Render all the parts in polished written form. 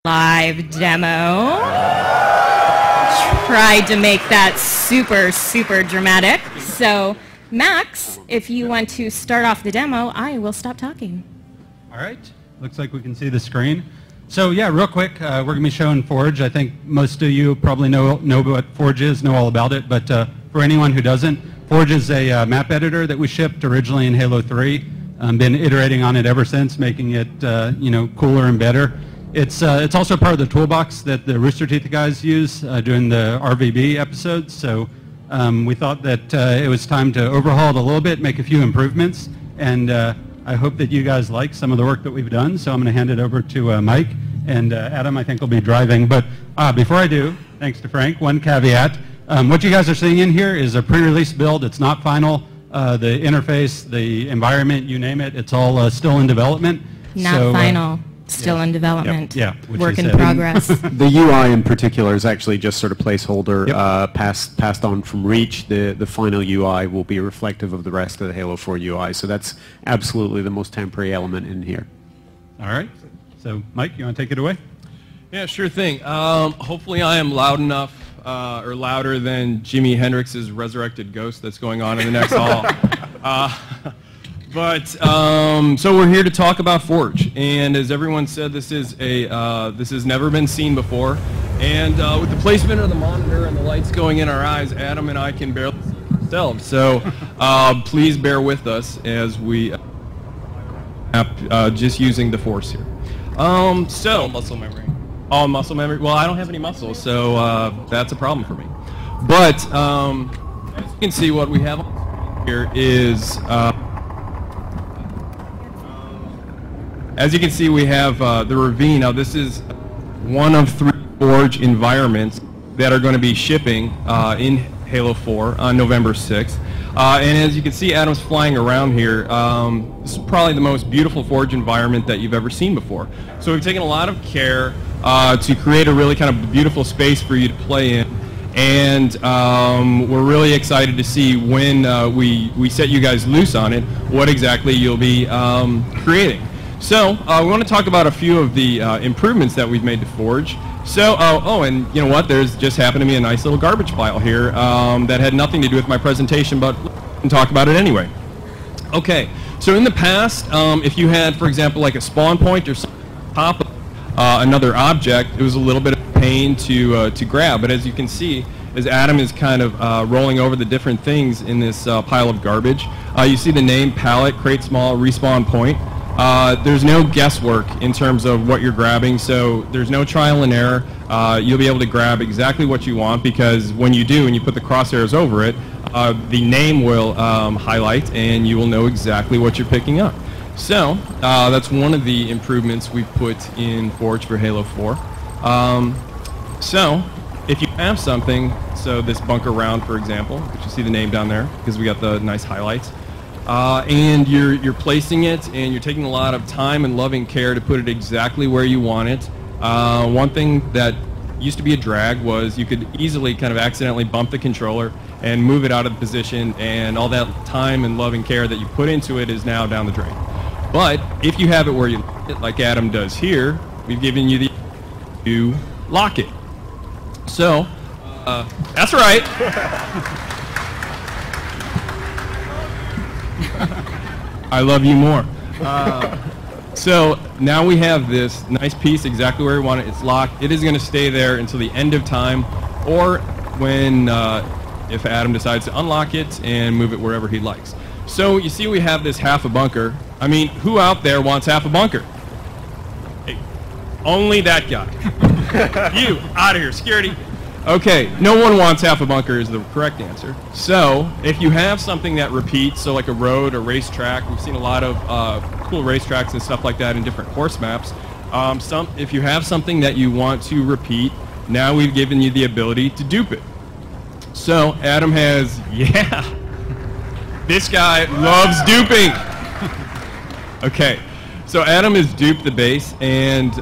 live demo. Tried to make that super, super dramatic. So, Max, if you want to start off the demo, I will stop talking. All right. Looks like we can see the screen. So yeah, real quick, we're going to be showing Forge. I think most of you probably know what Forge is, know all about it, but for anyone who doesn't, Forge is a map editor that we shipped originally in Halo 3. Been iterating on it ever since, making it cooler and better. It's also part of the toolbox that the Rooster Teeth guys use during the RVB episodes. So we thought that it was time to overhaul it a little bit, make a few improvements, and I hope that you guys like some of the work that we've done. So I'm going to hand it over to Mike, and Adam I think will be driving. But before I do, thanks to Frank, one caveat. What you guys are seeing in here is a pre-release build. It's not final. The interface, the environment, you name it, it's all still in development. Not final. Still in development. Yeah, work in progress. The UI in particular is actually just sort of placeholder, passed on from Reach. The final UI will be reflective of the rest of the Halo 4 UI, so that's absolutely the most temporary element in here. All right. So, Mike, you want to take it away? Yeah, sure thing. Hopefully I am loud enough, or louder than Jimi Hendrix's resurrected ghost that's going on in the next hall. So we're here to talk about Forge, and as everyone said, this is this has never been seen before, and with the placement of the monitor and the lights going in our eyes, Adam and I can barely see ourselves. So please bear with us as we just using the Force here. All muscle memory. All muscle memory. Well, I don't have any muscles, so that's a problem for me. But as you can see, what we have here is. As you can see, we have the ravine. Now, this is one of 3 Forge environments that are going to be shipping in Halo 4 on November 6th. And as you can see, Adam's flying around here. This is probably the most beautiful Forge environment that you've ever seen before. So we've taken a lot of care to create a really kind of beautiful space for you to play in. And we're really excited to see when we set you guys loose on it, what exactly you'll be creating. So we want to talk about a few of the improvements that we've made to Forge. So, and you know what? There's just happened to be a nice little garbage pile here that had nothing to do with my presentation, but we can talk about it anyway. Okay, so in the past, if you had, for example, like a spawn point or something on top of another object, it was a little bit of a pain to grab. But as you can see, as Adam is kind of rolling over the different things in this pile of garbage, you see the name palette, create small, respawn point. There's no guesswork in terms of what you're grabbing, so there's no trial and error. You'll be able to grab exactly what you want, because when you do and you put the crosshairs over it, the name will highlight and you will know exactly what you're picking up. So that's one of the improvements we've put in Forge for Halo 4. So if you have something, so this bunker round, for example, which you see the name down there because we got the nice highlights, and you're placing it, and you're taking a lot of time and loving care to put it exactly where you want it. One thing that used to be a drag was you could easily kind of accidentally bump the controller and move it out of the position, and all that time and loving care that you put into it is now down the drain. But if you have it where you like it, like Adam does here, we've given you the to lock it. So, that's right. I love you more. So now we have this nice piece exactly where we want it. It's locked. It is going to stay there until the end of time, or when if Adam decides to unlock it and move it wherever he likes. So you see we have this half a bunker. I mean, who out there wants half a bunker? Hey, only that guy. You, out of here, security. Okay, no one wants half a bunker is the correct answer. So, if you have something that repeats, so like a road or racetrack, we've seen a lot of cool racetracks and stuff like that in different course maps. If you have something that you want to repeat, now we've given you the ability to dupe it. So, Adam has, this guy loves duping. Okay, so Adam has duped the base, and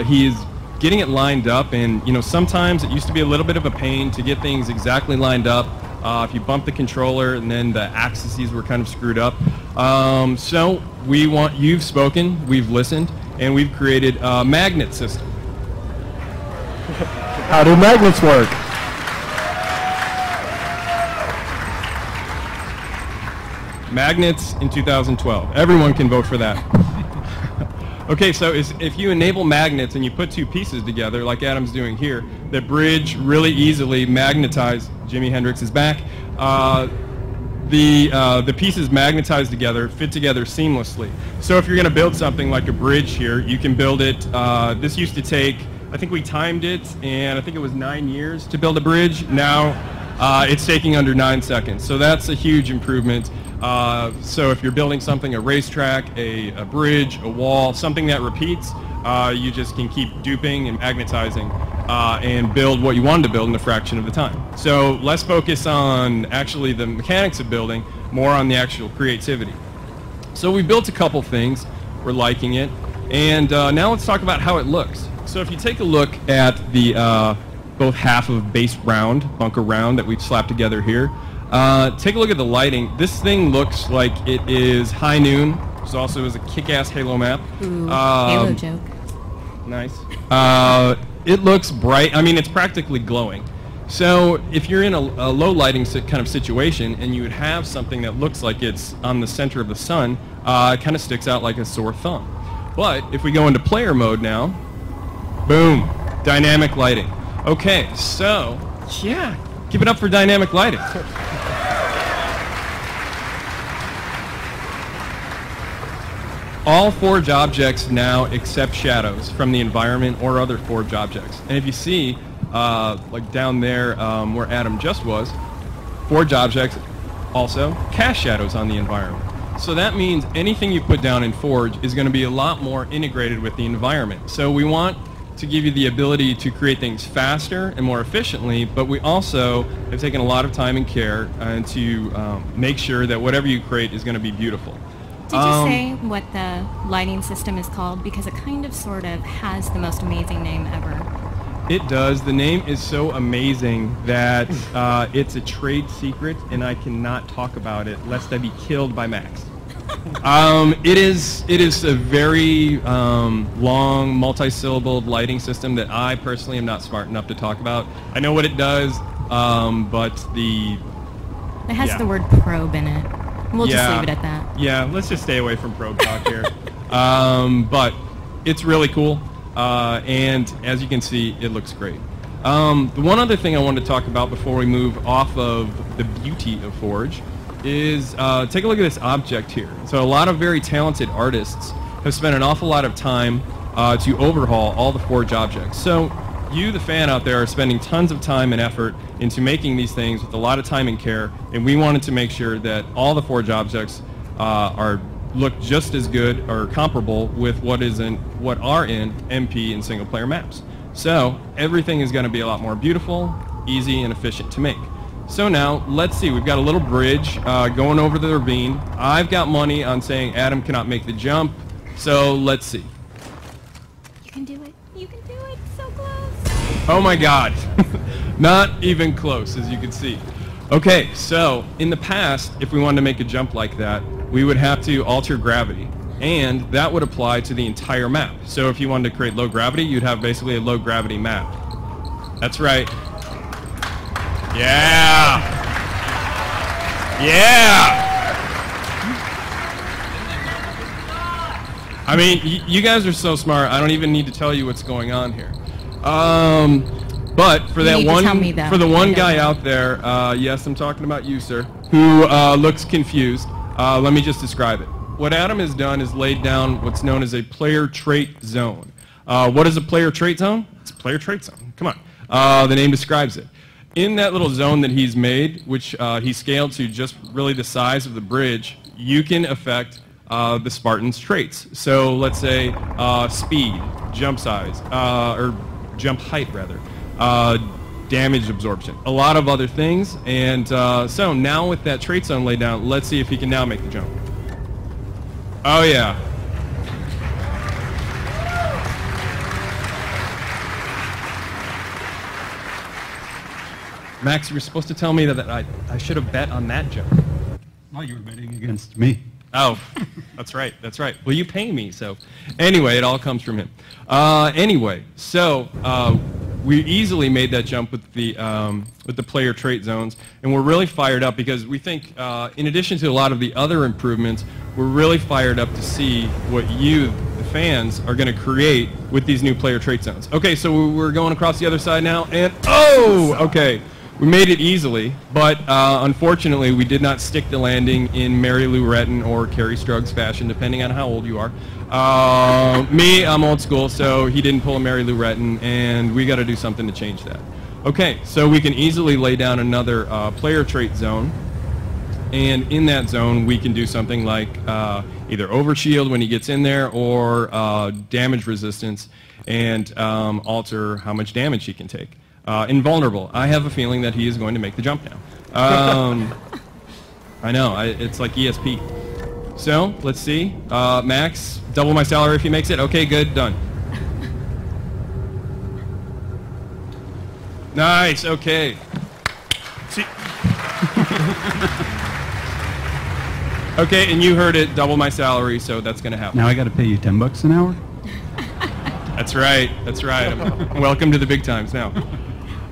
he is getting it lined up, and sometimes it used to be a little bit of a pain to get things exactly lined up. If you bump the controller and then the axes were kind of screwed up. So you've spoken, we've listened, and we've created a magnet system. How do magnets work? Magnets in 2012. Everyone can vote for that. Okay, so if you enable magnets and you put two pieces together, like Adam's doing here, that bridge really easily magnetize. Jimi Hendrix is back. The pieces magnetize together, fit together seamlessly. So if you're going to build something like a bridge here, you can build it. This used to take, I think we timed it, and I think it was 9 years to build a bridge. Now it's taking under 9 seconds. So that's a huge improvement. So if you're building something, a racetrack, a bridge, a wall, something that repeats, you just can keep duping and magnetizing and build what you wanted to build in a fraction of the time. So less focus on actually the mechanics of building, more on the actual creativity. So we built a couple things. We're liking it. And now let's talk about how it looks. So if you take a look at the both half of base round, bunker round that we've slapped together here, take a look at the lighting. This thing looks like it is high noon. This also is a kick-ass Halo map. Ooh, Halo joke. Nice. It looks bright. I mean, it's practically glowing. So if you're in a low lighting kind of situation and you would have something that looks like it's on the center of the sun, it kind of sticks out like a sore thumb. But if we go into player mode now, boom, dynamic lighting. Okay, so yeah, give it up for dynamic lighting. All Forge objects now accept shadows from the environment or other Forge objects. And if you see, like down there where Adam just was, Forge objects also cast shadows on the environment. So that means anything you put down in Forge is going to be a lot more integrated with the environment. So we want to give you the ability to create things faster and more efficiently, but we also have taken a lot of time and care to make sure that whatever you create is going to be beautiful. Did you say what the lighting system is called? Because it kind of sort of has the most amazing name ever. It does. The name is so amazing that it's a trade secret, and I cannot talk about it lest I be killed by Max. It is a very long, multi-syllabled lighting system that I personally am not smart enough to talk about. I know what it does, but the... It has the word probe in it. We'll just leave it at that. Yeah, let's just stay away from probe talk here. But it's really cool, and as you can see, it looks great. The one other thing I wanted to talk about before we move off of the beauty of Forge is take a look at this object here. So a lot of very talented artists have spent an awful lot of time to overhaul all the Forge objects. So you, the fan out there, are spending tons of time and effort into making these things with a lot of time and care, and we wanted to make sure that all the Forge objects look just as good or comparable with what are in MP and single player maps. So everything is going to be a lot more beautiful, easy, and efficient to make. So now let's see, we've got a little bridge going over the ravine. I've got money on saying Adam cannot make the jump, so let's see. You can do it. You can do it. So close. Oh my god. Not even close, as you can see. Okay, so in the past, if we wanted to make a jump like that, we would have to alter gravity, and that would apply to the entire map. So if you wanted to create low gravity, you'd have basically a low gravity map. That's right. Yeah! Yeah! I mean, you guys are so smart, I don't even need to tell you what's going on here. But for that one guy out there, yes, I'm talking about you, sir, who looks confused, let me just describe it. What Adam has done is laid down what's known as a player trait zone. What is a player trait zone? It's a player trait zone. Come on. The name describes it. In that little zone that he's made, which he scaled to just really the size of the bridge, you can affect the Spartan's traits. So let's say speed, jump size, or jump height rather, damage absorption, a lot of other things. And so now with that trait zone laid down, let's see if he can now make the jump. Oh yeah. Max, you were supposed to tell me that I should have bet on that jump. Well, you were betting against me. Oh, that's right, that's right. Well, you pay me, so. Anyway, it all comes from him. Anyway, so we easily made that jump with the player trait zones, and we're really fired up because we think, in addition to a lot of the other improvements, we're really fired up to see what you, the fans, are going to create with these new player trait zones. Okay, so we're going across the other side now, and oh, okay. We made it easily, but unfortunately we did not stick the landing in Mary Lou Retton or Carrie Struggs fashion, depending on how old you are. Me, I'm old school, so he didn't pull a Mary Lou Retton, and we got to do something to change that. Okay, so we can easily lay down another player trait zone, and in that zone we can do something like either overshield when he gets in there or damage resistance, and alter how much damage he can take. Invulnerable. I have a feeling that he is going to make the jump now. I know, it's like ESP. So, let's see. Max, double my salary if he makes it. Okay, good, done. Nice, okay. See. Okay, and you heard it, double my salary, so that's going to happen. Now I got to pay you $10 an hour? That's right, that's right. Welcome to the big times now.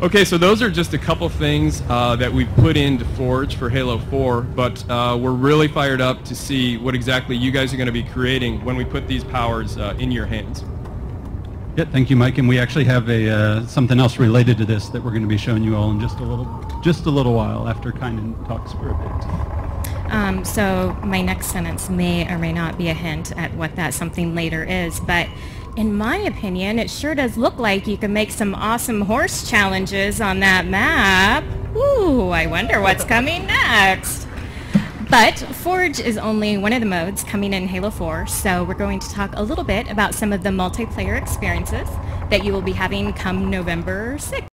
Okay, so those are just a couple things that we've put into Forge for Halo 4, but we're really fired up to see what exactly you guys are going to be creating when we put these powers in your hands. Yeah, thank you, Mike. And we actually have something else related to this that we're going to be showing you all in just a little while after Kynan talks for a bit. So my next sentence may or may not be a hint at what that something later is, but in my opinion, it sure does look like you can make some awesome horse challenges on that map. Ooh, I wonder what's coming next. But Forge is only one of the modes coming in Halo 4, so we're going to talk a little bit about some of the multiplayer experiences that you will be having come November 6th.